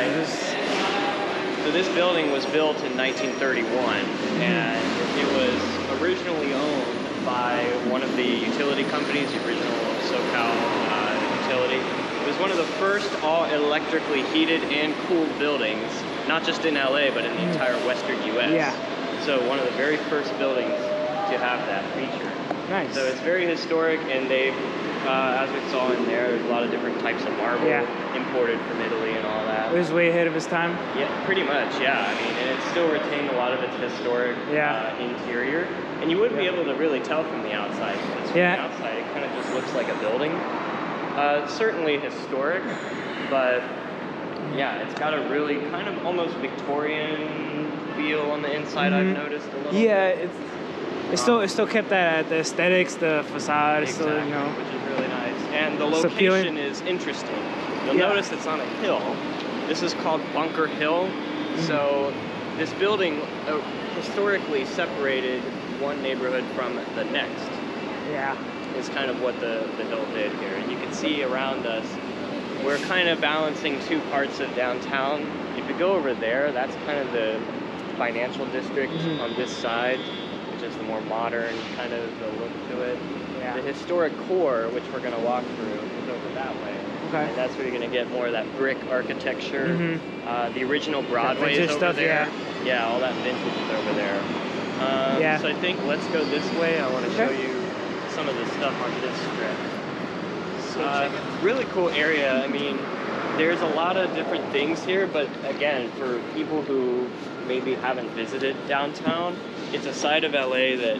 Right. So this building was built in 1931, and it was originally owned by one of the utility companies, the original SoCal utility. It was one of the first all electrically heated and cooled buildings, not just in LA, but in the entire Western US. Yeah. So one of the very first buildings to have that feature. Nice. So it's very historic, and they've, as we saw in there's a lot of different types of marble imported from Italy and all that. It was way ahead of its time. Yeah, pretty much, yeah. I mean, and it still retained a lot of its historic interior. And you wouldn't be able to really tell from the outside, because from the outside it kind of just looks like a building. Certainly historic, but yeah, it's got a really kind of almost Victorian feel on the inside, I've noticed a little bit. It still kept that the aesthetics, the facade, exactly, still, you know, which is really nice. And the location is interesting. You'll notice it's on a hill. This is called Bunker Hill. So this building historically separated one neighborhood from the next. Yeah. Is kind of what the hill did here. And you can see around us, we're kind of balancing two parts of downtown. If you go over there, that's kind of the Financial District on this side, which is the more modern kind of the look to it. Yeah. The historic core, which we're going to walk through, is over that way. Okay. And that's where you're going to get more of that brick architecture. The original Broadway is over there. Yeah, all that vintage is over there. So I think let's go this way. I want to show you some of the stuff on this strip. Really cool area. I mean, there's a lot of different things here, but again, for people who maybe haven't visited downtown, it's a side of LA that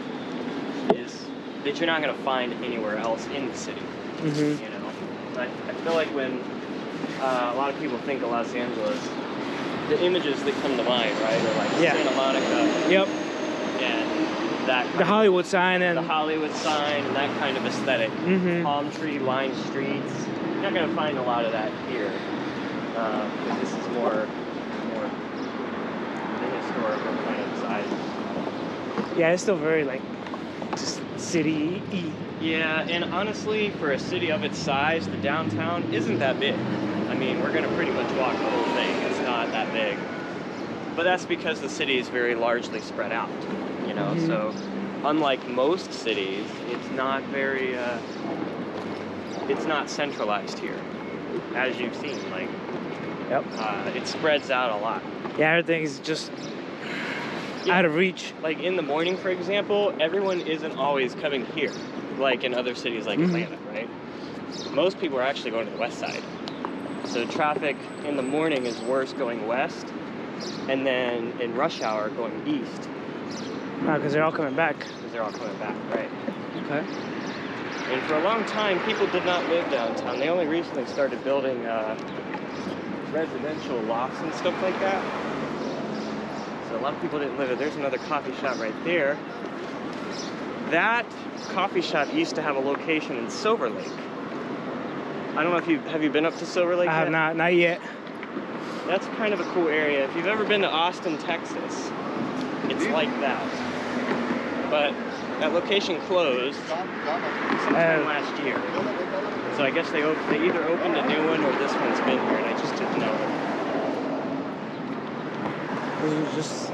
you're not going to find anywhere else in the city. You know, but I feel like when a lot of people think of Los Angeles, the images that come to mind, right, are like Santa Monica. And the Hollywood sign and the Hollywood sign and that kind of aesthetic. Palm tree lined streets. You're not going to find a lot of that here. Because this is more the historical kind of side. Yeah, it's still very like just city-y. Yeah, and honestly, for a city of its size, the downtown isn't that big. I mean, we're going to pretty much walk the whole thing. It's not that big. But that's because the city is very largely spread out. You know, so unlike most cities, it's not very, it's not centralized here, as you've seen. Like, it spreads out a lot. Yeah, everything is just out of reach. Like in the morning, for example, everyone isn't always coming here, like in other cities like Atlanta, right? Most people are actually going to the west side. So traffic in the morning is worse going west, and then in rush hour going east. Because they're all coming back. Right. Okay. And for a long time, people did not live downtown. They only recently started building residential lofts and stuff like that. So a lot of people didn't live there. There's another coffee shop right there. That coffee shop used to have a location in Silver Lake. I don't know if have you been up to Silver Lake yet? I have not yet. That's kind of a cool area. If you've ever been to Austin, Texas, it's like that. But that location closed sometime last year. So I guess they either opened a new one or this one's been here and I just didn't know. This was just...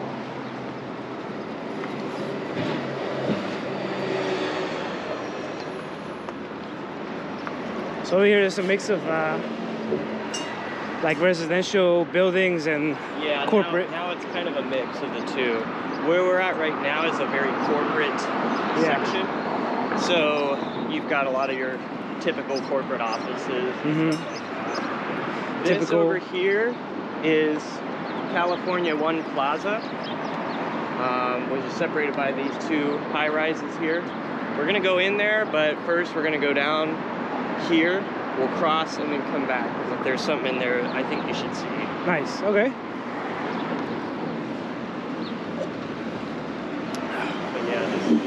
So over here there's a mix of like residential buildings and corporate. Now it's kind of a mix of the two. Where we're at right now is a very corporate section. So you've got a lot of your typical corporate offices. This over here is California One Plaza, which is separated by these two high rises here. We're gonna go in there, but first we're gonna go down here. We'll cross and then come back. Because if there's something in there, I think you should see. Nice. Okay. But yeah, this is.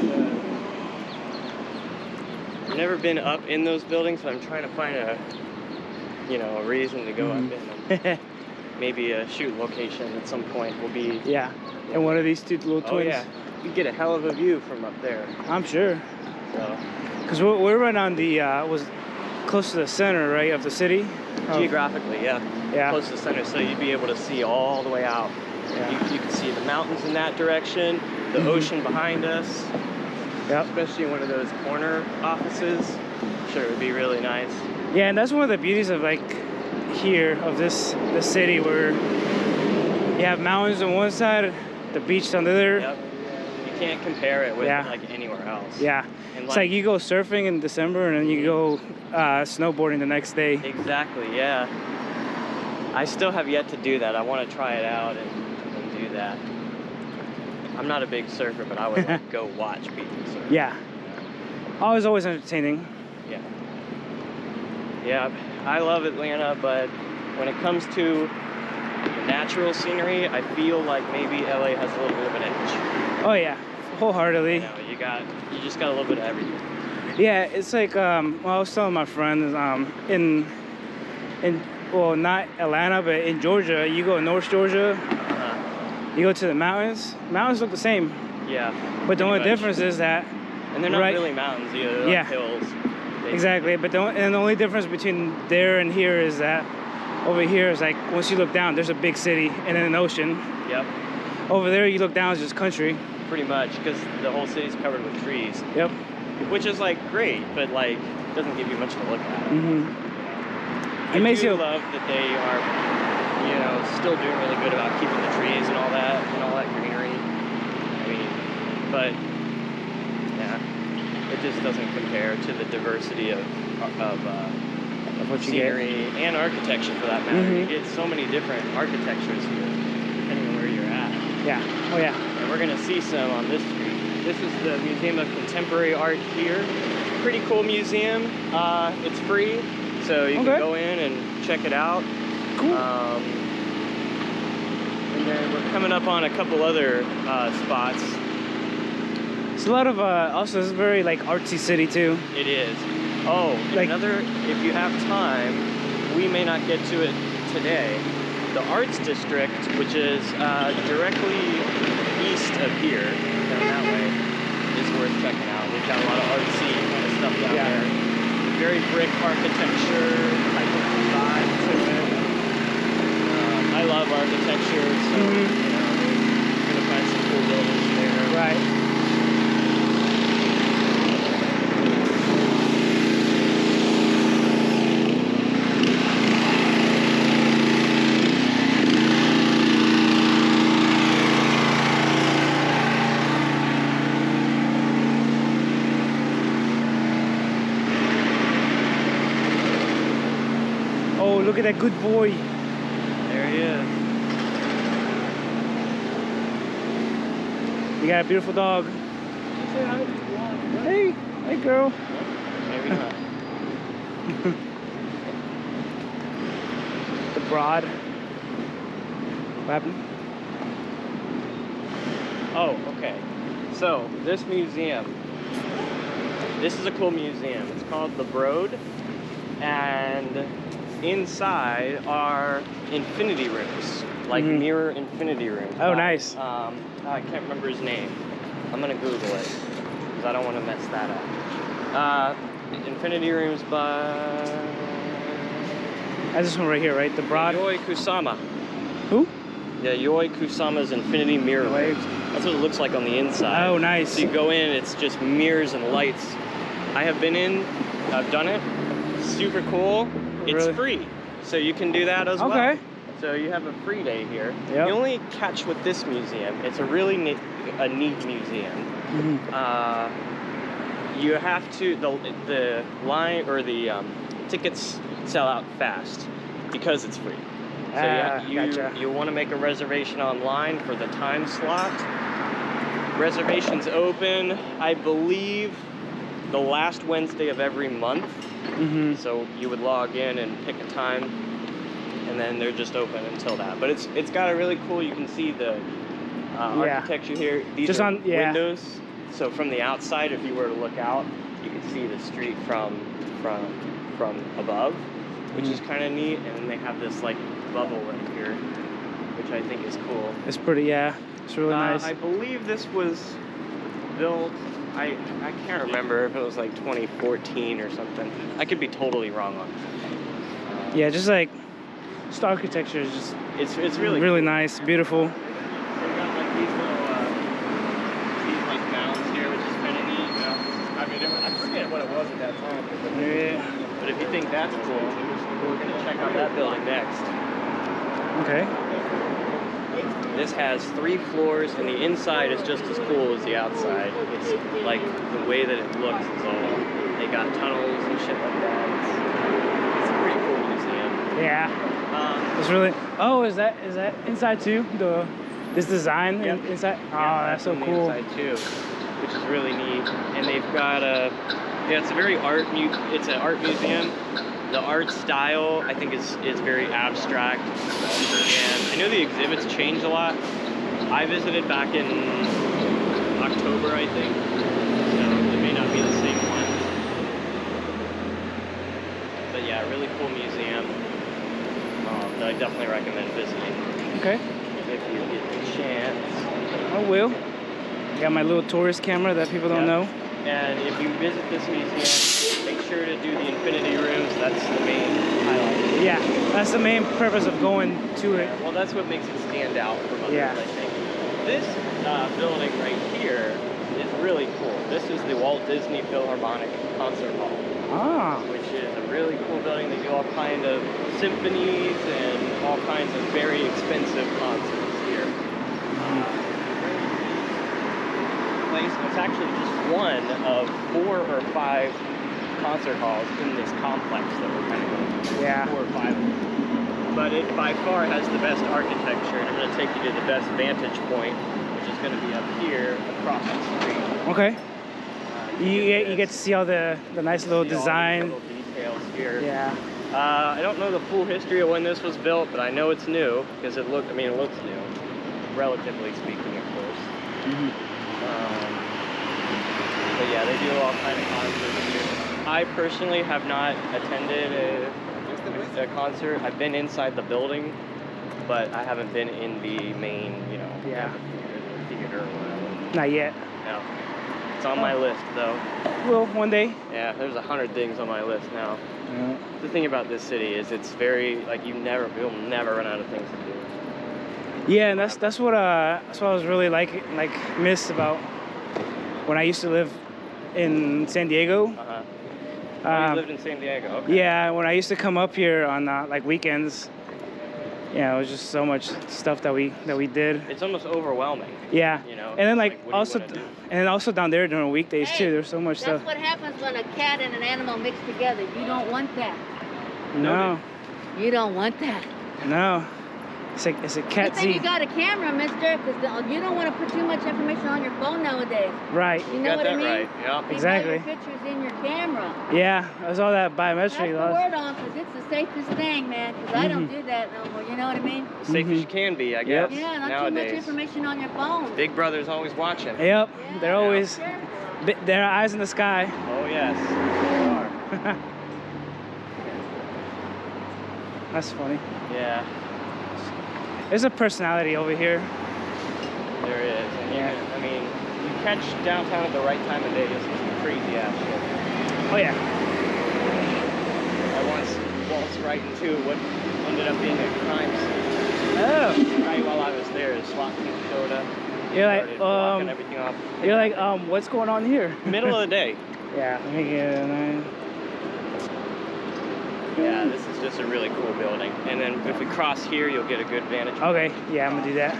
I've never been up in those buildings, so I'm trying to find a reason to go up in them. Maybe a shoot location at some point will be. Yeah. And one of these two little twins. Oh yeah. You get a hell of a view from up there. I'm sure. So. Because we're right on the close to the center, right, of the city. Geographically, yeah. Yeah. Close to the center, so you'd be able to see all the way out. Yeah. You can see the mountains in that direction, the ocean behind us. Yep. Especially one of those corner offices. I'm sure it would be really nice. Yeah, and that's one of the beauties of like here of this city, where you have mountains on one side, the beach on the other. Yep. You can't compare it with like anywhere else. Yeah. And it's like you go surfing in December and then you go snowboarding the next day. Exactly, yeah. I still have yet to do that. I want to try it out and do that. I'm not a big surfer, but I would like, go watch people surf. Yeah. Always entertaining. Yeah. Yeah, I love Atlanta, but when it comes to natural scenery, I feel like maybe LA has a little bit of an edge. Oh yeah, wholeheartedly. You know, you just got a little bit of everything. Yeah, it's like well, I was telling my friends in well, not Atlanta, but in Georgia, you go to North Georgia, you go to the mountains. Mountains look the same. Yeah. But the only difference is that, and they're not really mountains either. They're like hills. Exactly. But the only difference between there and here is that over here is like once you look down, there's a big city and then an ocean. Yep. Over there, you look down, it's just country. Pretty much, because the whole city's covered with trees. Yep. Which is like great, but like doesn't give you much to look at. Mm-hmm. I do love that they are, you know, still doing really good about keeping the trees and all that greenery. I mean, but yeah, it just doesn't compare to the diversity of what you scenery get. And architecture for that matter. You get so many different architectures here, depending on where you're at. Yeah. Oh yeah. And we're gonna see some on this street. This is the Museum of Contemporary Art here. Pretty cool museum. It's free, so you can go in and check it out. Cool. And then we're coming up on a couple other spots. It's a lot of also it's a very like artsy city too. It is. Oh, like, if you have time, we may not get to it today. The Arts District, which is directly east of here, down that way, is worth checking out. We've got a lot of artsy kind of stuff down there. Very brick architecture type of vibe to it. I love architecture, so you know, you're gonna find some cool buildings there. Right. Oh, look at that good boy. There he is. You got a beautiful dog. Hey, hey girl. Maybe not. The Broad. What happened? Oh, okay. So, this museum. This is a cool museum. It's called The Broad. And inside are infinity rooms, like mirror infinity rooms. Oh, nice. I can't remember his name. I'm gonna Google it because I don't want to mess that up. Infinity rooms by. That's this one right here, right? The Broad. Yayoi Kusama. Who? Yeah, Yayoi Kusama's infinity mirror rooms. That's what it looks like on the inside. Oh, nice. So you go in, it's just mirrors and lights. I have been in. I've done it. Super cool. It's free, so you can do that as well. Okay. So you have a free day here. Yep. The only catch with this museum, it's a really neat museum. You have to the line or the tickets sell out fast because it's free. So you want to make a reservation online for the time slot. Reservations open, I believe, the last Wednesday of every month. So you would log in and pick a time, and then they're just open until that. But it's got a really cool. You can see the architecture here. These just are windows. So from the outside, if you were to look out, you can see the street from above, which is kind of neat. And then they have this like bubble right here, which I think is cool. It's pretty, it's really nice. I believe this was built, I can't remember if it was like 2014 or something. I could be totally wrong on that. Yeah, just like just architecture is just It's really really cool. nice, beautiful. They've got like these little these like mounds here, which is kind of neat. You know? I mean, I forget what it was at that time. But if you think that's cool, we're gonna check out that building next. Okay. This has 3 floors, and the inside is just as cool as the outside. It's like the way that it looks is all. They got tunnels and shit like that. It's a pretty cool museum. Yeah. It's really. Oh, is that inside too? This design inside. Oh, Yeah, that's so on the cool. inside too, which is really neat. And they've got it's a very it's an art museum. The art style, I think, is very abstract. And I know the exhibits change a lot. I visited back in October, I think. So it may not be the same ones. But yeah, really cool museum that I definitely recommend visiting. Okay. If you get the chance. I will. Got my little tourist camera that people don't know. And if you visit this museum, make sure to do the infinity rooms. That's the main highlight. Yeah, that's the main purpose of going to it. Well, that's what makes it stand out from others, I think. This building right here is really cool. This is the Walt Disney Philharmonic Concert Hall. Ah. Which is a really cool building. They do all kind of symphonies and all kinds of very expensive concerts here. It's actually just one of 4 or 5 concert halls in this complex that we're kind of going to. Yeah. 4 or 5 of them. But it by far has the best architecture, and I'm going to take you to the best vantage point, which is going to be up here across the street. Okay. You get to see all the nice little design. All the little details here. Yeah. I don't know the full history of when this was built, but I know it's new because it looks new, relatively speaking, of course. Mm-hmm. But yeah, they do all kind of concerts here. I personally have not attended a concert. I've been inside the building, but I haven't been in the main, theater or whatever. Not yet. No. It's on my list, though. Well, one day. Yeah, there's 100 things on my list now. Yeah. The thing about this city is it's very, like, you'll never run out of things to do. Yeah, and that's what I was really miss about when I used to live in San Diego. You lived in San Diego. Okay. Yeah, when I used to come up here on weekends, it was just so much stuff that we did. It's almost overwhelming. Yeah. And then also down there during weekdays too. There's so much stuff. That's what happens when a cat and an animal mix together. You don't want that. No. You don't want that. No. It's a cat. Good thing you got a camera, mister, because you don't want to put too much information on your phone nowadays. Right. You know what I mean? Right. Yeah. Exactly. You got your pictures in your camera. Yeah, there's all that biometric. That's the word on, because it's the safest thing, man. Because I don't do that no more. You know what I mean? As safe as you can be, I guess. Yeah, not nowadays. too much information on your phone. Big Brother's always watching. Yep. Yeah, They're always. Their eyes in the sky. Oh yes, they are. That's funny. Yeah. There's a personality over here. There is. And you catch downtown at the right time of day, you'll see some crazy ass shit. Oh yeah. I once waltzed right into what ended up being a crime scene. Oh. Right while I was there, a SWAT team showed up. You're like, Started blocking everything off. You're like, what's going on here? Middle of the day. Yeah. Let me get it. Yeah, this is just a really cool building. And then if we cross here, you'll get a good vantage point. Okay. Yeah, I'm gonna do that.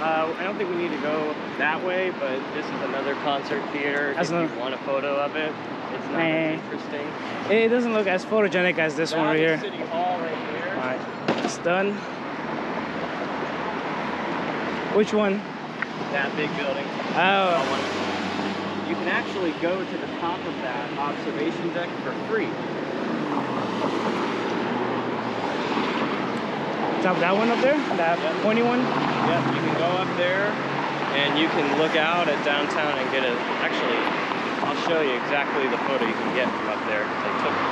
I don't think we need to go that way, but this is another concert theater. If you want a photo of it, it's not as interesting. It doesn't look as photogenic as this one right here. City Hall right here. All right, it's done. Which one? That big building. Oh. You can actually go to the top of that observation deck for free. Top of that one up there? That pointy one? Yep, you can go up there and you can look out at downtown and get actually, I'll show you exactly the photo you can get from up there because I took it.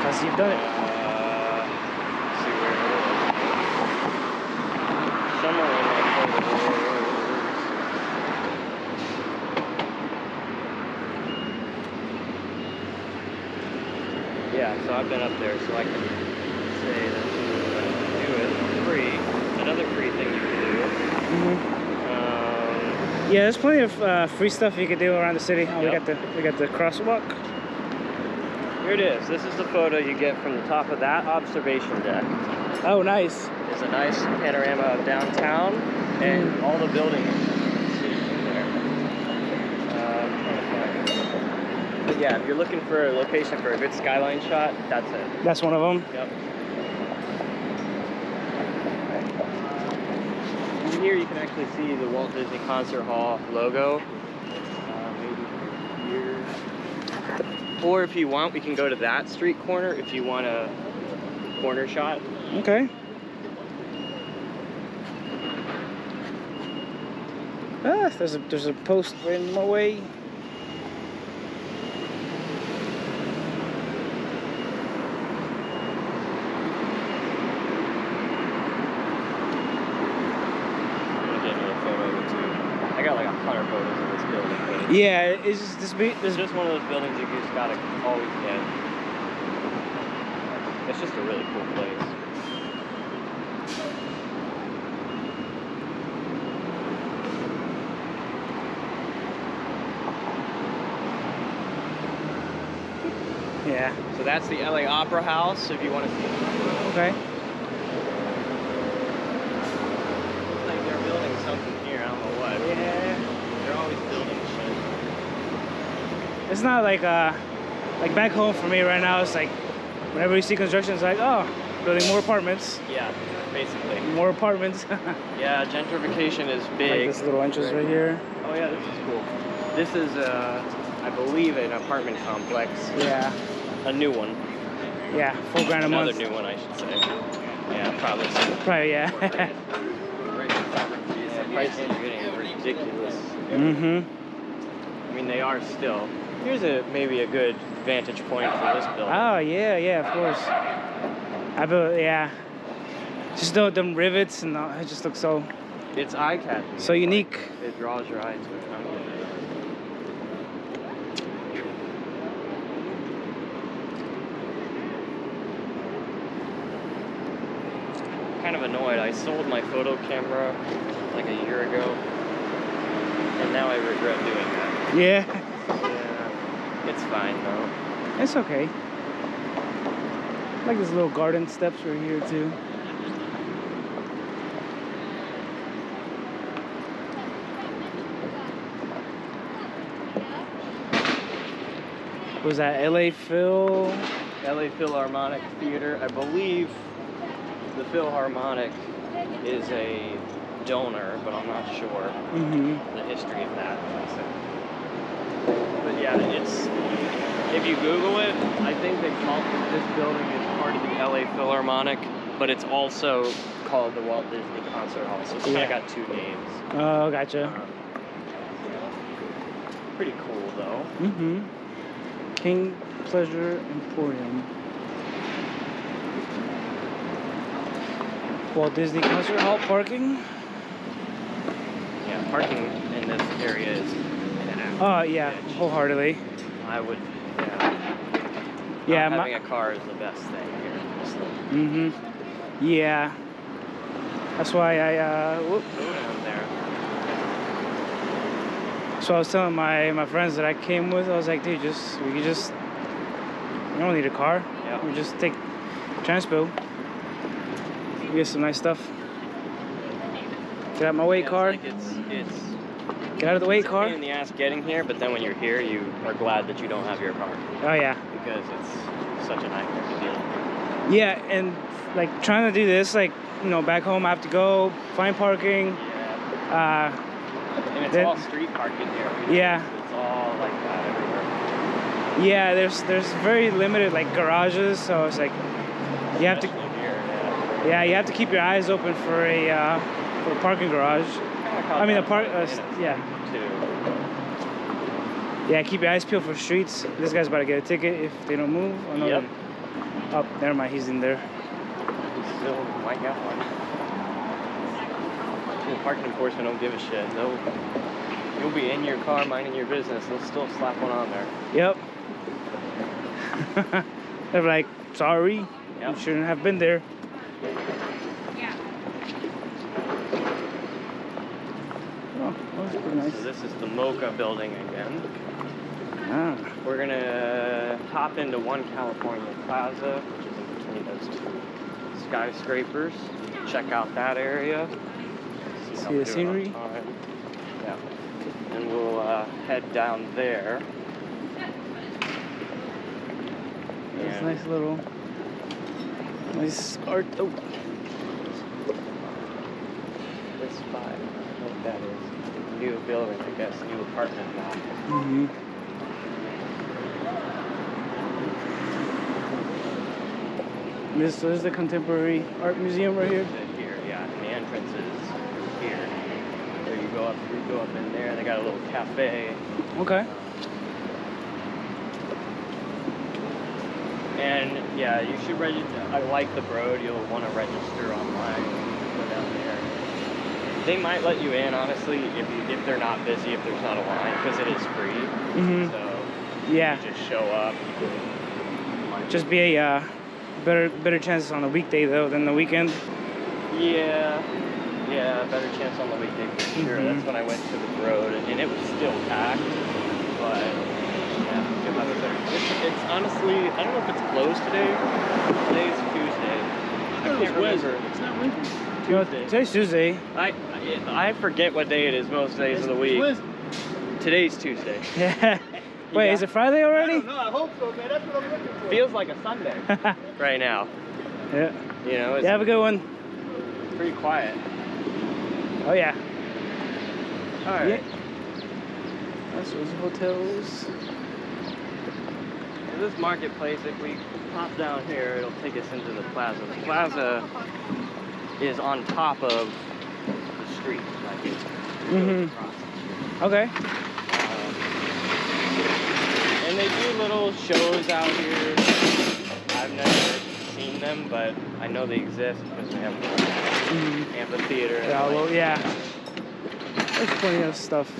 Because you've done it. Let's see where it is. Somewhere in that photo. I've been up there, so I can say that you do it free. Another free thing you can do. Yeah, there's plenty of free stuff you can do around the city. Oh, Yep. we got the crosswalk. Here it is. This is the photo you get from the top of that observation deck. Oh, nice. It's a nice panorama of downtown and all the buildings you can see from there. But yeah, if you're looking for a location for a good skyline shot, that's it. That's one of them. Yep. From here you can actually see the Walt Disney Concert Hall logo. Maybe here. Or if you want, we can go to that street corner if you want a corner shot. Okay. Ah, there's a post right in my way. I got like 100 photos of this building. But Yeah, it's just it's just one of those buildings you just gotta always get. It's just a really cool place. Yeah. So that's the LA Opera House if you want to see it. Okay. Like they're building something here, I don't know what. Yeah. They're always building shit. It's not like back home for me right now. It's like whenever you see construction, it's like, oh, building more apartments. Yeah, basically. More apartments. Yeah, gentrification is big. Like this little entrance right here. Oh yeah, this is cool. This is, I believe, an apartment complex. Yeah. A new one. Yeah, $4,000 a month. Another new one, I should say. Yeah, probably. Probably, yeah. The prices are getting ridiculous. Mm-hmm. I mean, they are still. Here's maybe a good vantage point for this building. Oh, yeah, of course. Yeah. Just them rivets and it just looks so It's eye-catching. so unique. It draws your eye to it. Kind of annoyed. I sold my photo camera like a year ago, and now I regret doing that. Yeah. Yeah, it's fine though. It's okay. Like this little garden steps right here too. Was that LA Phil? LA Philharmonic Theater. I believe the Philharmonic is a donor, but I'm not sure the history of that. But yeah, it's, if you Google it, I think they call this building is part of the LA Philharmonic, but it's also called the Walt Disney Concert Hall, so it's kind of got two names. Oh, gotcha. Pretty cool though. King Pleasure Emporium. Walt Disney Concert Hall parking. Yeah, parking in this area is Oh yeah, wholeheartedly. I would, Yeah, having a car is the best thing here. Yeah. That's why Go down there. So I was telling my friends that I came with, I was like, dude, we don't need a car. Yeah. We just take transpo. We get some nice stuff. Get out my way, car. It's Get out of the way, it's a car. pain in the ass getting here, but then when you're here, you are glad that you don't have your car Oh yeah. because it's such a nightmare to deal with. Yeah, and like trying to do this, like, you know, back home I have to go find parking. Yeah. And it's then- all street parking here. Yeah. It's all like that everywhere. Yeah, there's very limited like garages, so it's like you have to. Especially here, Yeah, you have to keep your eyes open for a parking garage. I mean, a park. Yeah. Yeah, keep your eyes peeled for streets. This guy's about to get a ticket if they don't move. Oh, no, Yep. Oh, never mind. He's in there. You still might get one. The parking enforcement don't give a shit. You'll be in your car minding your business. They'll still slap one on there. Yep. They're like, Sorry, Yep. you shouldn't have been there. Oh, that's pretty nice. So this is the Mocha building again. Ah, We're gonna hop into One California Plaza, which is in between those two skyscrapers. Check out that area. See how the we're doing on scenery? time. Yeah. And we'll head down there. that's And nice little, nice art. Oh, this spot, I don't know what that is. New building, I guess, new apartment block. mm-hmm. This is the Contemporary Art Museum right here. Here, yeah, and the entrance is here. There you go up, in there. They got a little cafe. Okay. And yeah, you should register. I like the Broad. You'll want to register online. Go down there. They might let you in, honestly, if they're not busy, if there's not a line, because it is free. Mm-hmm. So Yeah. you just show up. Just be a better chances on a weekday though than the weekend. Yeah, better chance on the weekday for sure. Mhm. That's when I went to the Broad, and it was still packed. But yeah, you'll have a better. It's honestly, I don't know if it's closed today. Today's Tuesday. I can't remember. It's not Wednesday. Tuesday. Today's Tuesday. I forget what day it is most days of the week. Today's Tuesday. Yeah. Wait, got- is it Friday already? No, I hope so, man. That's what I'm looking for. Feels like a Sunday right now. Yeah. You know, it's Yeah, have a good one. pretty quiet. Oh yeah. All right. Yeah. That's those hotels. So this marketplace, if we pop down here, it'll take us into the plaza. The plaza is on top of the street, like it goes Mhm. across. Okay. And they do little shows out here. I've never seen them, but I know they exist because we have Mhm. an amphitheater. And Yeah, well, like- yeah. There's plenty of stuff.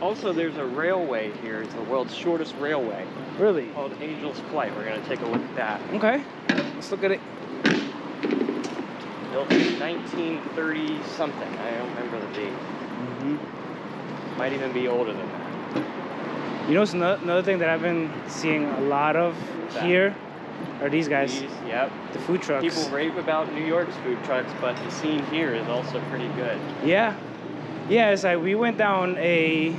Also, there's a railway here. It's the world's shortest railway Really? called Angel's Flight. We're going to take a look at that. Okay. Let's look at it. Built in 1930 something. I don't remember the date. Mhm. Might even be older than that. You know, it's another thing that I've been seeing a lot of What's that? here are these guys, These, yep. the food trucks. People rave about New York's food trucks, but the scene here is also pretty good. Yeah. Yeah, it's like we went down a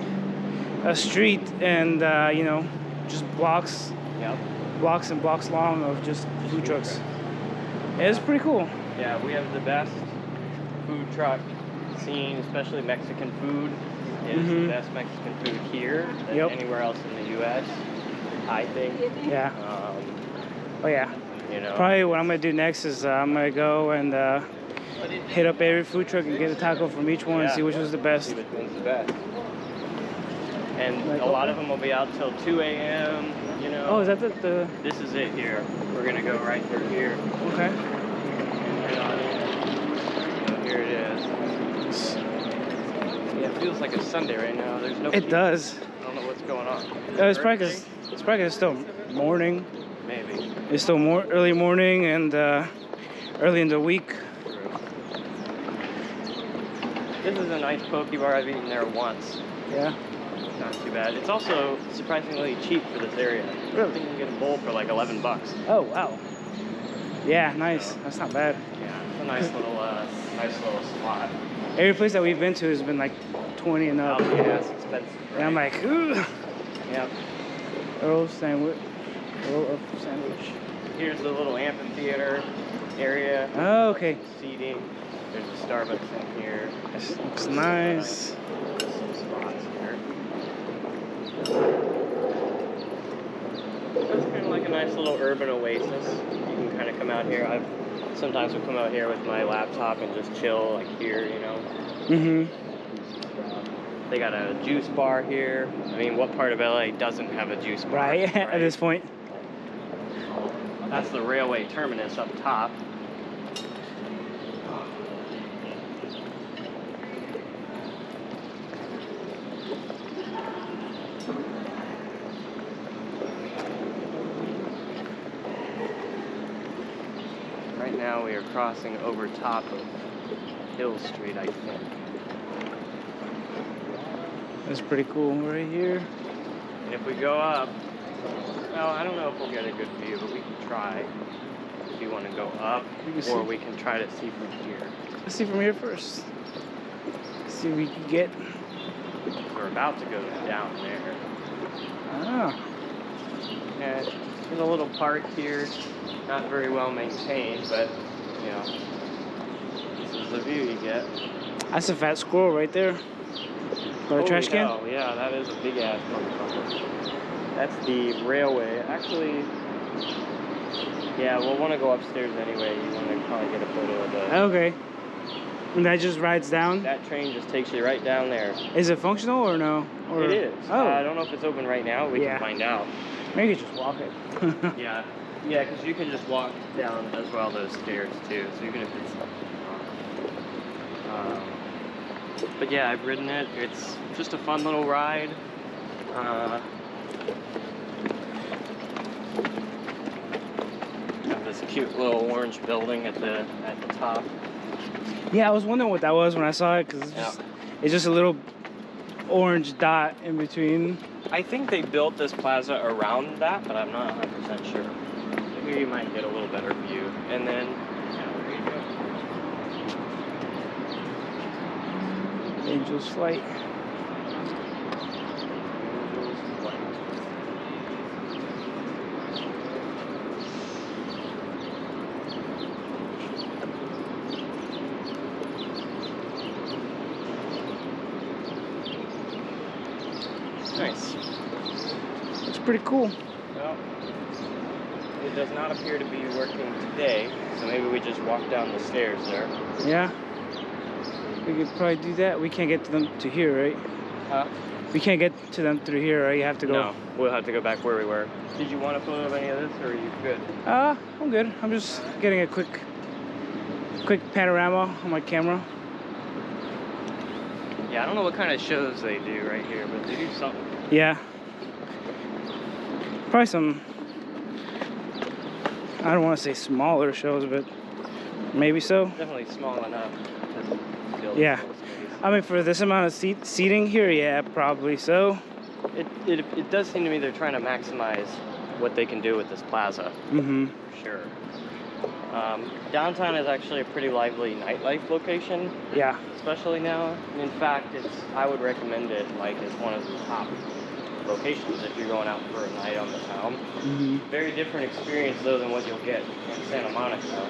street and you know, just blocks and blocks long of just food trucks. Yeah, it's pretty cool. Yeah, we have the best food truck scene, especially Mexican food. Is the Mhm. best Mexican food here than Yep. anywhere else in the U.S. I think. Yeah. Um, Oh yeah. you know. Probably what I'm gonna do next is I'm gonna go and hit up every food truck and get a taco from each one and Yeah. see which was the See best. which one's the best. And Like, a lot okay. of them will be out till 2 a.m. You know. Oh, is that the This is it here. We're gonna go right through here. okay? Right on in. So here it is. Yeah, it feels like a Sunday right now. There's no. It people. does. I don't know what's going on. It's probably 'cause it's still morning. Maybe. It's still early morning and early in the week. True. This is a nice poke bar. I've eaten there once. Yeah. Not too bad. It's also surprisingly cheap for this area. I Really? think you can get a bowl for like $11. Oh wow. Yeah, nice. That's not bad. Yeah, it's a nice little spot. Every place that we've been to has been like 20 and up. Oh, yeah, it's expensive. And I'm right? like, ugh. Yep. Earl sandwich. Earl of sandwich. Here's the little amphitheater area. Oh, okay. Seating. There's a Starbucks in here. This looks nice. There's some spots here. It's kind of like a nice little urban oasis. You can kind of come out here. Sometimes will come out here with my laptop and just chill, like here, you know. Mhm. They got a juice bar here. I mean, what part of LA doesn't have a juice bar? Right. At this point. That's the railway terminus up top. right now we are crossing over top of Hill Street, I think. That's pretty cool right here. And if we go up, well, I don't know if we'll get a good view, but we can try. If you want to go up, or we can try to see from here. Let's see from here first. See what we can get. We're about to go down there. Ah. And there's a little park here, not very well maintained, but you know, this is the view you get. That's a fat squirrel right there. By the trash can? Oh, yeah, that is a big ass motherfucker. That's the railway. Actually, yeah, we'll want to go upstairs anyway. You want to probably get a photo of the. Okay. And that just rides down? That train just takes you right down there. Is it functional or no? Or... It is. Oh. I don't know if it's open right now. We can find out. Maybe just walk it. Yeah, because you can just walk down as well those stairs too. So even if it's, but yeah, I've ridden it. It's just a fun little ride. Have this cute little orange building at the top. Yeah, I was wondering what that was when I saw it, because it's just a little orange dot in between. I think they built this plaza around that, but I'm not 100% sure. Maybe you might get a little better view. And then, Angel's Flight. Angel's Flight. Nice. It's pretty cool. Well, it does not appear to be working today, so maybe we just walk down the stairs there. Yeah. We could probably do that. We can't get to them to here, right? Huh? We can't get to them through here, right? You have to go. No, we'll have to go back where we were. Did you want a photo of any of this, or are you good? I'm good. I'm just getting a quick panorama on my camera. Yeah, I don't know what kind of shows they do right here, but they do something. Yeah. Probably some, I don't want to say smaller shows, but maybe so. Definitely small enough to fill Yeah. the whole space. I mean, for this amount of seating here, yeah, probably so. It does seem to me they're trying to maximize what they can do with this plaza. Mm-hmm. For sure. Downtown is actually a pretty lively nightlife location. Yeah. Especially now. In fact, I would recommend it like as one of the top locations if you're going out for a night on the town. Mm-hmm. Very different experience though than what you'll get in Santa Monica.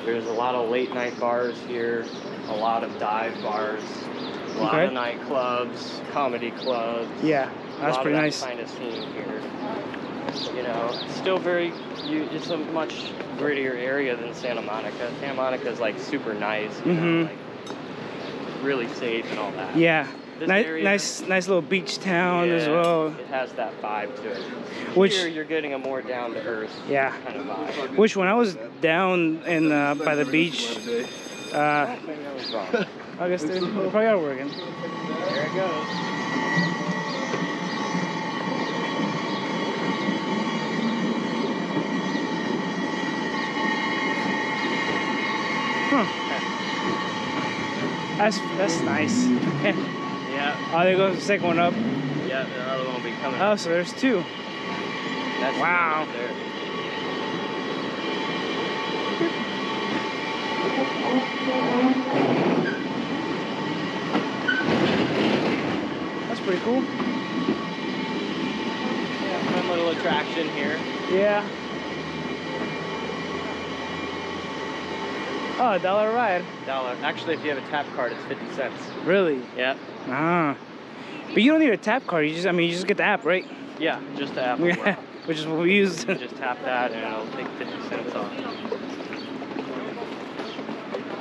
There's a lot of late night bars here, a lot of dive bars, a lot of nightclubs, comedy clubs. Yeah, that's pretty nice. A lot of that kind of scene here. You know, it's still it's a much grittier area than Santa Monica. Santa Monica is like super nice, you know, like really safe and all that. Yeah, This area, nice little beach town as well. It has that vibe to it. Which here you're getting a more down to earth kind of vibe. Which when I was down in by the beach, Maybe I was wrong. I guess they probably are working. There it goes. That's nice. Yeah. Oh, there goes the second one up. Yeah, another one will be coming. Oh, so there's two. That's wow. Right there. That's pretty cool. Yeah, fun little attraction here. Yeah. Oh, $1 a ride. $1. Actually, if you have a tap card, it's 50 cents. Really? Yeah. Ah. But you don't need a tap card. You just get the app, right? Yeah, just the app. Yeah. Which is what we use. You just tap that and it'll take 50 cents off.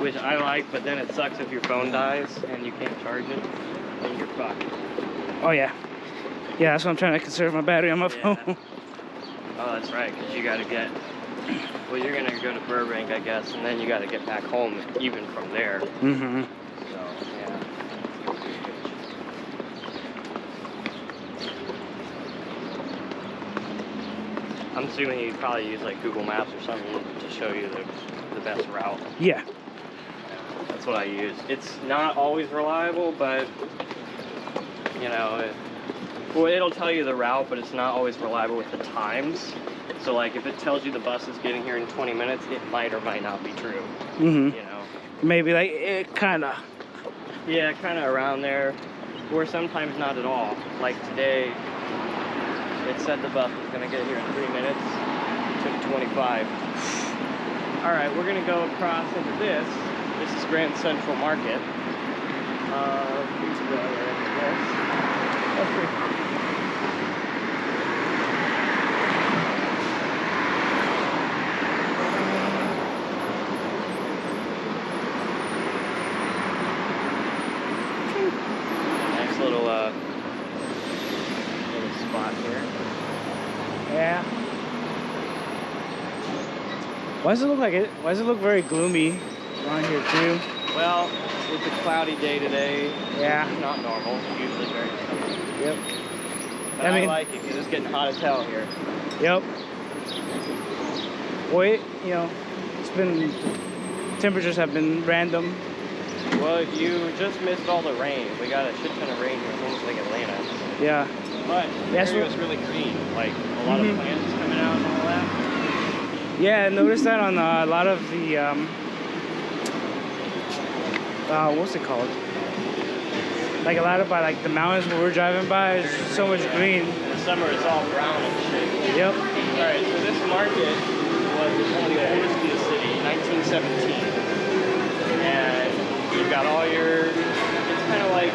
Which I like, but then it sucks if your phone dies and you can't charge it, then you're fucked. Oh yeah. Yeah, that's why I'm trying to conserve my battery on my phone. Oh, that's right, because you gotta get, well, you're gonna go to Burbank, I guess, and then you gotta get back home even from there. Mm-hmm. So, yeah. I'm assuming you probably use like Google Maps or something to show you the best route. Yeah. That's what I use. It's not always reliable, but you know, it'll tell you the route, but it's not always reliable with the times. So like if it tells you the bus is getting here in 20 minutes, it might or might not be true. Mm-hmm. You know. Maybe like it kind of. Yeah, kind of around there, or sometimes not at all. Like today, it said the bus was gonna get here in 3 minutes. It took 25. All right, we're gonna go across into this. This is Grand Central Market. Please go over into this. That's pretty cool. Nice little spot here. Yeah. Why does it look like it? Why does it look very gloomy around here too? Well, it's a cloudy day today. Yeah. It's not normal. It's usually very sunny. Yep. But I like it because it's getting hot as hell here. Yep. Wait, you know, it's been, temperatures have been random. Well, you just missed all the rain. We got a shit ton of rain here. It's almost like Atlanta. Yeah. But the area was really green. Like a lot of plants coming out and all that. Yeah, I noticed that on a lot of the, what's it called? Like a lot of by like the mountains where we're driving by, there's so much green. In the summer it's all brown and shit. Yep. Alright, so this market was one of the oldest in the city, 1917. And you've got all your, it's kind of like,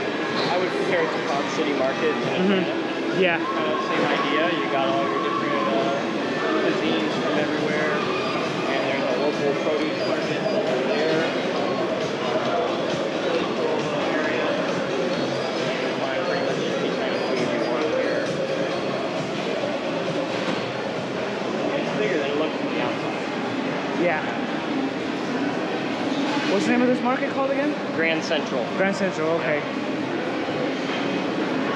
I would compare it to Pod City Market in Atlanta. Yeah. Kind of the same idea. You got all your different cuisines from everywhere. And there's a local produce market over there. Yeah. What's the name of this market called again? Grand Central. Grand Central, okay.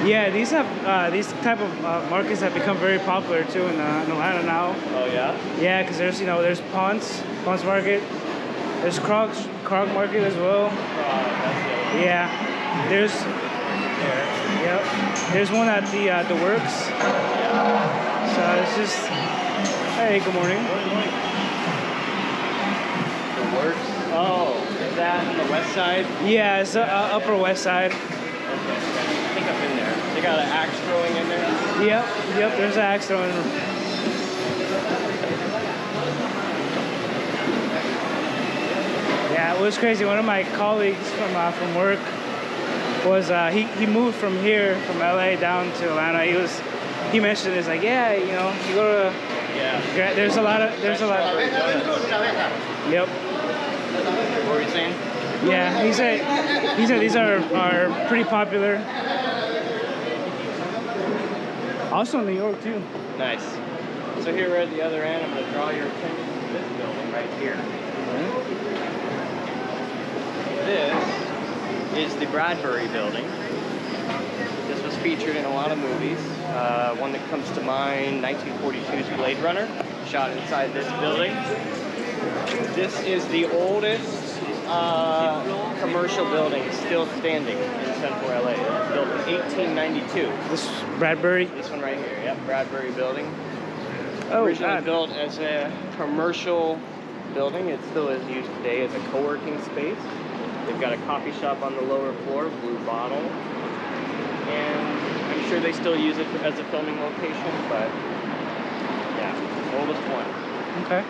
Yeah, these type of markets have become very popular too in Atlanta now. Oh yeah? Yeah, because there's there's Ponce Market, there's Krog Market as well. Yeah, there's there's one at the Works. So it's just, hey, good morning. Works. Oh, is that on the west side? Yeah, it's Upper West Side. Okay, I think I've been there. They got an axe throwing in there? Yep, there's an axe throwing. Yeah, it was crazy. One of my colleagues from work was, he moved from here, from LA down to Atlanta. He mentioned it's like, yeah, you know, you go to, there's a lot. Yep. What were you saying? Yeah, he said these are pretty popular. Also in New York too. Nice. So here we're at the other end. I'm going to draw your attention to this building right here. This is the Bradbury building. This was featured in a lot of movies. One that comes to mind, 1942's Blade Runner, shot inside this building. This is the oldest commercial building still standing in central LA. It was built in 1892. This Bradbury? This one right here, yep, Bradbury building. Oh, Originally God. built as a commercial building. It still is used today as a co-working space. They've got a coffee shop on the lower floor, Blue Bottle. And I'm sure they still use it as a filming location, but yeah, oldest one. Okay.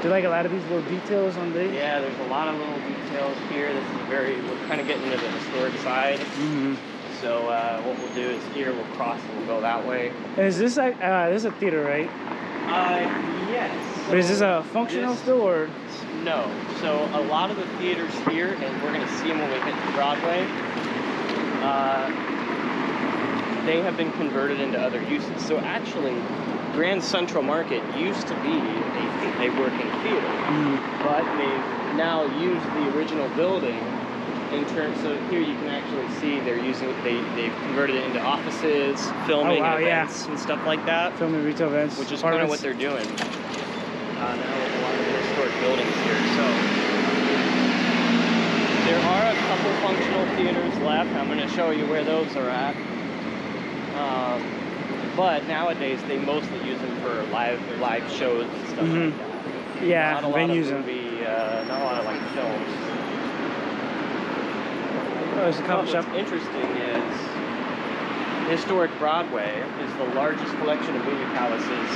Do you like a lot of these little details on these? Yeah, there's a lot of little details here. This is we're kind of getting into the historic side. Mm-hmm. So what we'll do is here, we'll cross and we'll go that way. And is this like, this is a theater, right? Yes. But is this a functional still, or? No. So a lot of the theaters here, and we're going to see them when we hit Broadway, they have been converted into other uses. So actually, Grand Central Market used to be a working theater, but they've now used the original building in terms of here you can actually see they're using they've converted it into offices, filming and events and stuff like that. Filming retail events, which is kind of what they're doing now with a lot of the historic buildings here. So there are a couple functional theaters left. I'm going to show you where those are at. But nowadays they mostly use them for live shows and stuff like that. Yeah, not a lot of movie, not a lot of like films. Oh, there's a coffee shop. What's interesting is historic Broadway is the largest collection of movie palaces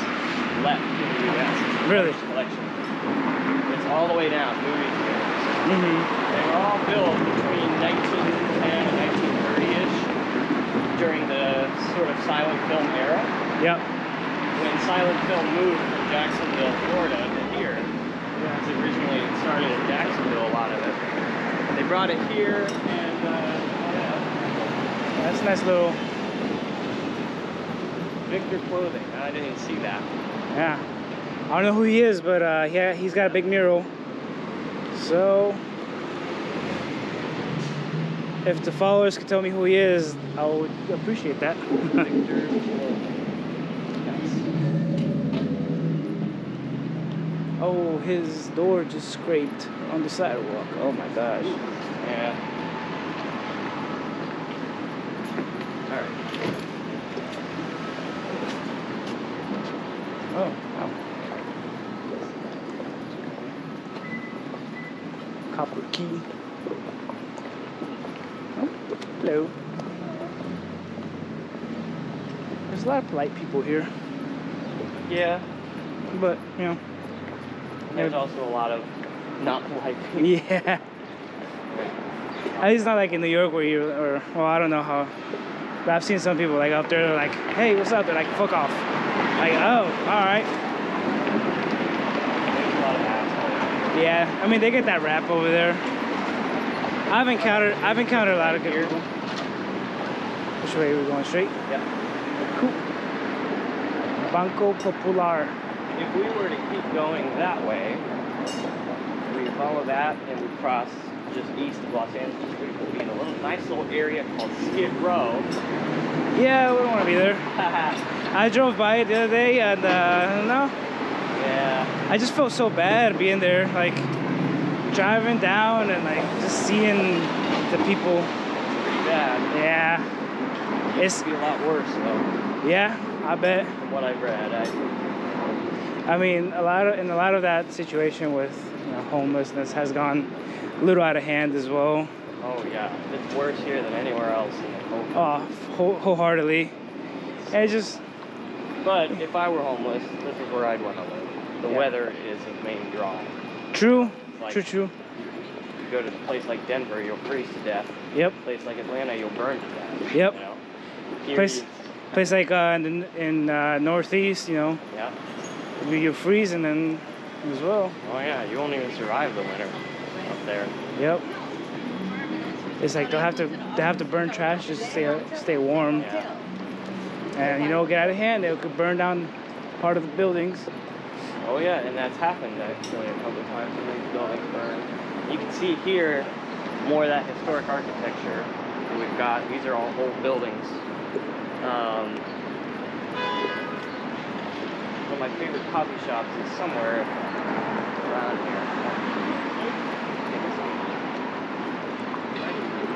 left in the U.S. It's the Really? largest collection. It's all the way down, movie theaters. They were all built between 1910 and 1930-ish during the sort of silent film era. Yep. When silent film moved from Jacksonville, Florida to here. Because originally it started in Jacksonville, a lot of it. They brought it here, and that's a nice little Victor Clothing. I didn't even see that. Yeah. I don't know who he is, but yeah, he's got a big mural. So if the followers could tell me who he is, I would appreciate that. Victor Clothing. Oh, his door just scraped on the sidewalk. Oh my gosh. Yeah. All right. Oh, wow. Copper key. Oh, hello. There's a lot of polite people here, Yeah. but you know. There's also a lot of not polite people. Yeah. At least not like in New York where you, or, well, I don't know how, but I've seen some people like up there, they're like, hey, what's up? They're like, fuck off. Like, oh, all right. There's a lot of assholes. Yeah, I mean, they get that rap over there. I've encountered a lot of good people. Which way are we going? Straight? Yeah. Cool. Banco Popular. If we were to keep going that way, we follow that and we cross just east of Los Angeles, we would be in a nice little area called Skid Row. Yeah, we don't want to be there. I drove by it the other day and no. Yeah. I just felt so bad being there, like driving down and like just seeing the people. Pretty bad. Yeah. It's be a lot worse though. Yeah, I bet. From what I've read. I mean, a lot of that situation with homelessness has gone a little out of hand as well. Oh yeah, it's worse here than anywhere else in the whole country. Oh, wholeheartedly. And just. But if I were homeless, this is where I'd want to live. The weather is a main draw. True. Like, True. You go to a place like Denver, you'll freeze to death. Yep. A place like Atlanta, you'll burn to death. Yep. You know? Here Place like in Northeast, Yeah. you're freezing then as well. Oh yeah, you won't even survive the winter up there. Yep. It's like they'll have to burn trash just to stay warm. Yeah. And get out of hand. They could burn down part of the buildings. Oh yeah, and that's happened actually a couple of times when these buildings burn. You can see here more of that historic architecture that we've got. These are all old buildings. One of my favorite coffee shops is somewhere around here.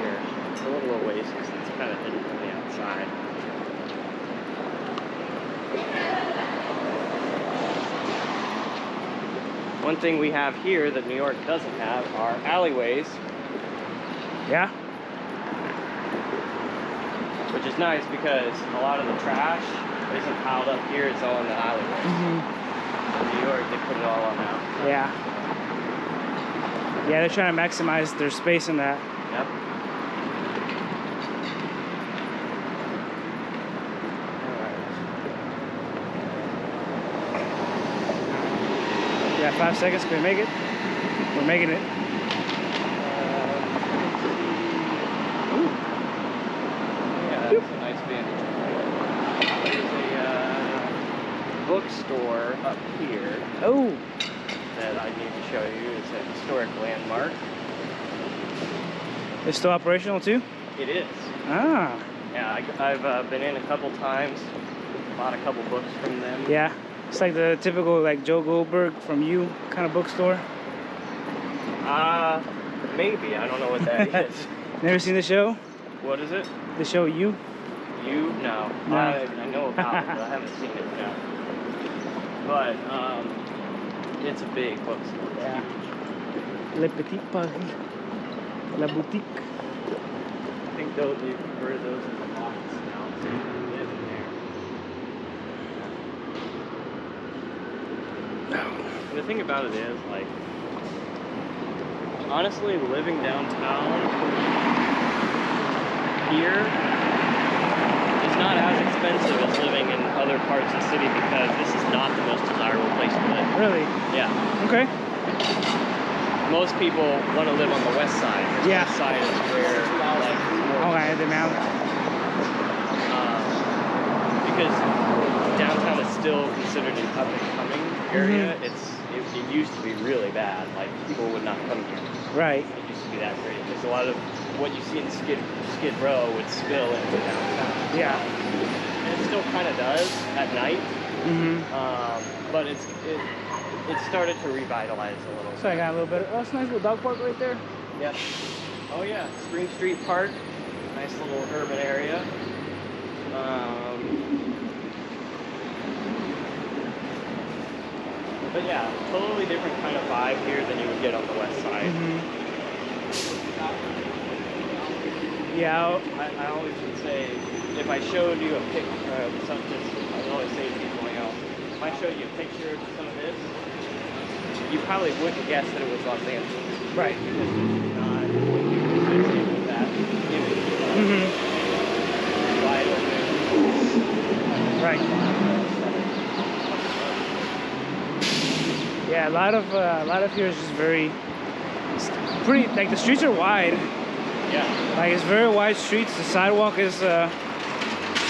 Here. It's a little oasis that's kind of hidden from the outside. One thing we have here that New York doesn't have are alleyways. Yeah. Which is nice because a lot of the trash isn't piled up here, it's all in the alleyways. In New York, they put it all on out. Yeah. Yeah, they're trying to maximize their space in that. Yep. Yeah, 5 seconds. Can we make it? We're making it. Yeah, that's a nice vantage point. There's a bookstore up here Oh. that I need to show you. It's a historic landmark. It's still operational too? It is. Ah. Yeah, I've been in a couple times, bought a couple books from them. Yeah. It's like the typical like Joe Goldberg from You kind of bookstore. Maybe. I don't know what that is. Never seen the show? What is it? The show You? You? No. No. I know about it, but I haven't seen it yet. But, it's a big bookstore. Yeah. Le Petit Paris. La Boutique. I think they've converted those into lofts now, so you can live in there. And the thing about it is, like, honestly, living downtown here is not as expensive as living in other parts of the city because this is not the most desirable place to live. Really? Yeah. Okay. Most people want to live on the west side. The Yeah. west side is where, like, more Okay, the mountain. because downtown is still considered an up and coming area. It used to be really bad. Like, people would not come here. Right. It used to be that great because a lot of what you see in Skid Row would spill into downtown. Yeah. And it still kind of does at night. But it started to revitalize a little. So I got a little bit. Oh, it's a nice little dog park right there. Yep. Oh yeah, Spring Street Park, nice little urban area. But yeah, totally different kind of vibe here than you would get on the west side. Yeah. I always would say, if I showed you a picture of something, I would always say to people, you know, if I showed you a picture of some of this, you probably wouldn't guess that it was Los Angeles. Right. Because it's not what you associate with that image. Wide open. Right. Yeah, a lot of here is just very, it's pretty, like the streets are wide. Yeah. Like it's very wide streets. The sidewalk is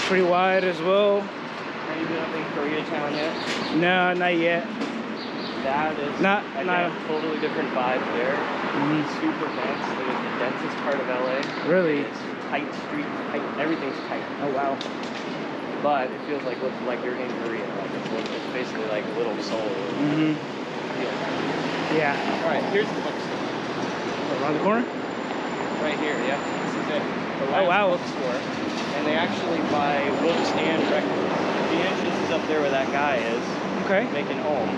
pretty wide as well. Have you been up in Koreatown yet? No, not yet. That is Not a totally different vibe there. Super dense. It is the densest part of LA. Really? It's tight streets, tight, everything's tight. Oh wow. But it feels like you're in Korea. Like it's basically like Little Seoul. Yeah. All right, here's the bookstore. Around the corner? Right here, yeah. This is it. The Oh wow. bookstore. And they actually buy books and records. The entrance is up there where that guy is. Okay. Making home.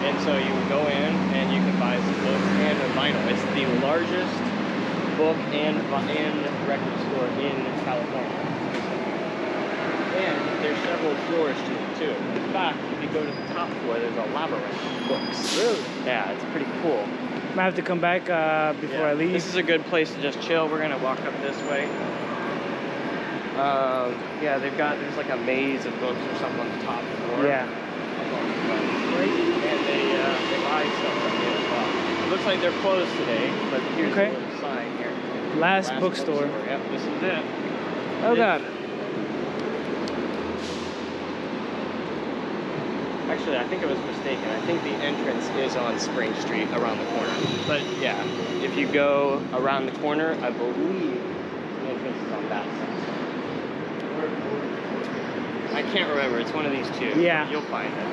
And so you would go in and you can buy some books and a vinyl. It's the largest book and record store in California. And there's several floors to it too. In fact, if you go to the top floor, there's a labyrinth of books. Really? Yeah, it's pretty cool. Might have to come back before I leave. This is a good place to just chill. We're gonna walk up this way. Yeah, there's like a maze of books or something on the top floor. Yeah. And they buy stuff from here as well. It looks like they're closed today, but here's a little sign here. Last bookstore. Yep, this is it. Oh god. Actually, I think I was mistaken. I think the entrance is on Spring Street around the corner. But yeah, if you go around the corner, I believe the entrance is on that side. I can't remember. It's one of these two. Yeah. You'll find it.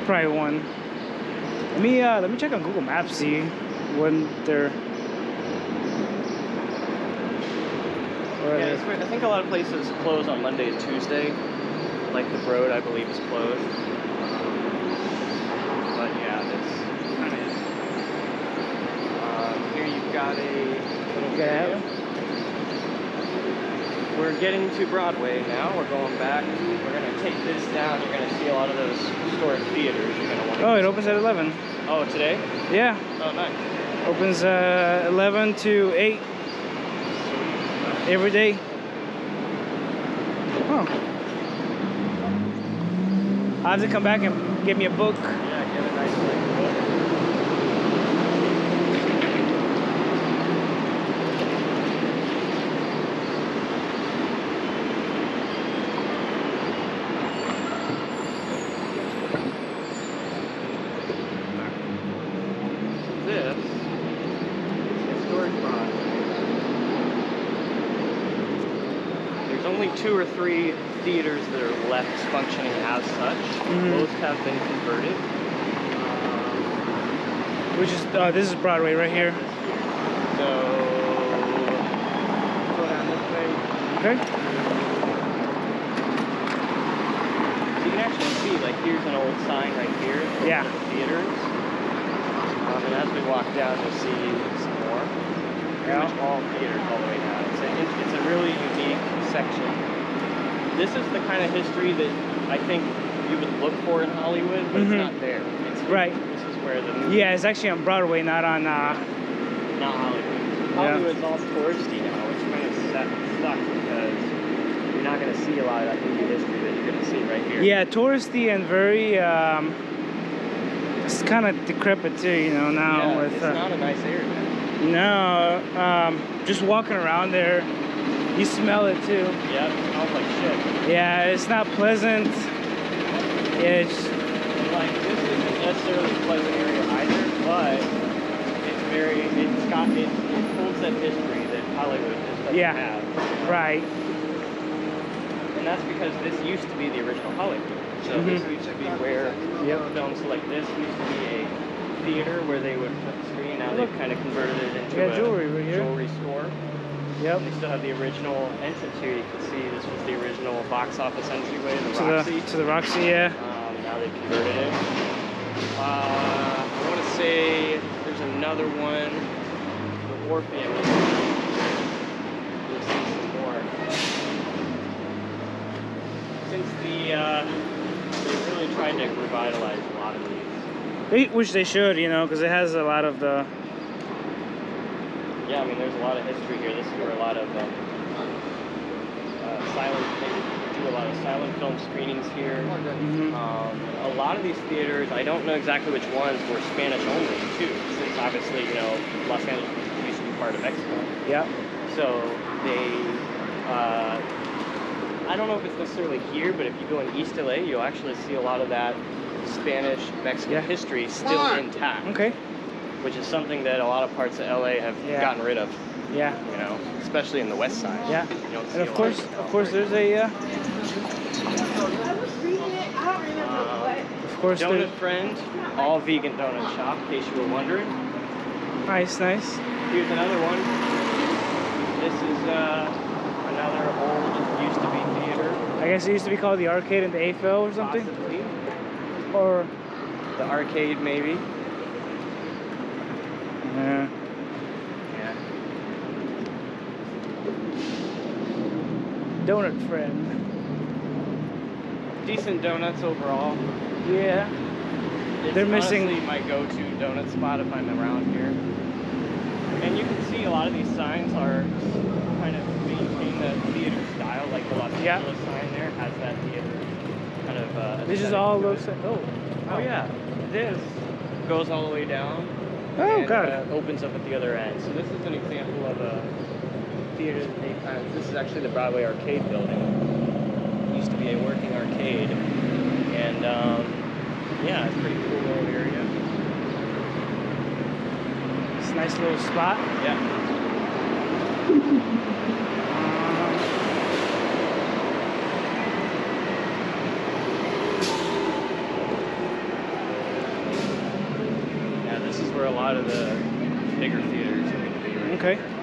Probably one. Let me check on Google Maps, see when they're. Yeah, I think a lot of places close on Monday and Tuesday. Like the Broad, I believe, is closed. But yeah, that's kind of it. Here you've got a little video. We're getting to Broadway now. We're going back. We're going to take this down. You're going to see a lot of those historic theaters. You're going to want to. Oh, it opens at 11. Oh, today? Yeah. Oh, nice. Opens 11 to 8 every day. Oh. I have to come back and get me a book. Yeah, get a nice book. This is Historic only 2 or 3 theaters that are left functioning as such. Most have been converted. Which is this is Broadway right here. So go down this way. Okay. So you can actually see, like, here's an old sign right here. Yeah. For the theaters. And as we walk down, you'll see some more. Pretty much all theaters all the way down. It's a really unique section. This is the kind of history that I think you would look for in Hollywood, but it's not there. It's right. This is where the movie. Yeah, it's actually on Broadway, not on. Not Hollywood. Hollywood's all touristy now, which kind of sucks because you're not going to see a lot of that movie history that you're going to see right here. Yeah, touristy and very. It's kind of decrepit too, you know. Now Yeah, with. It's not a nice area. No, just walking around there, you smell it too. Yeah, it smells like shit. Yeah, it's not pleasant. Yeah, it's like, this isn't necessarily a pleasant area either, but it holds that history that Hollywood just doesn't have. Right. And that's because this used to be the original Hollywood. So this used to be where films like this used to be a theater where they would flip the screen. Now they've kind of converted it into a jewelry right here. Jewelry store. Yep. And they still have the original entrance here. You can see this was the original box office entryway, the Roxy. To the Roxy, yeah. Now they've converted it. I want to say there's another one, the Orpheum. You'll see some more. Since they've really tried to revitalize a lot of these. Which they should, you know, because it has a lot of the. Yeah, I mean, there's a lot of history here. This is where a lot of they do a lot of silent film screenings here. A lot of these theaters, I don't know exactly which ones, were Spanish only too, since obviously, you know, Los Angeles used to be part of Mexico. Yeah. So they, I don't know if it's necessarily here, but if you go in East LA, you'll actually see a lot of that Spanish-Mexican history still intact. Okay. Which is something that a lot of parts of LA have gotten rid of. Yeah. You know, especially in the west side. Yeah. You don't see And of course, there's a. I was reading it. I don't remember what. Of course, Donut Friend, all vegan donut shop, in case you were wondering. Nice. Here's another one. This is another old, used to be theater. I guess it used to be called the Arcade in the Eiffel or something. Possibly. Or. The arcade, maybe. Yeah. Donut Friend. Decent donuts overall. Yeah. They're missing my go-to donut spot if I'm around here. And you can see a lot of these signs are kind of maintain the theater style, like the Los Angeles sign there has that theater kind of. This is all those. Oh yeah. This goes all the way down. Oh, and, God. Opens up at the other end. So this is an example of a theater that they kind of. This is actually the Broadway Arcade building. It used to be a working arcade, and yeah, it's a pretty cool little area. It's a nice little spot. Yeah. Yeah, this is where a lot of the bigger theaters are going to be. Right Okay. here.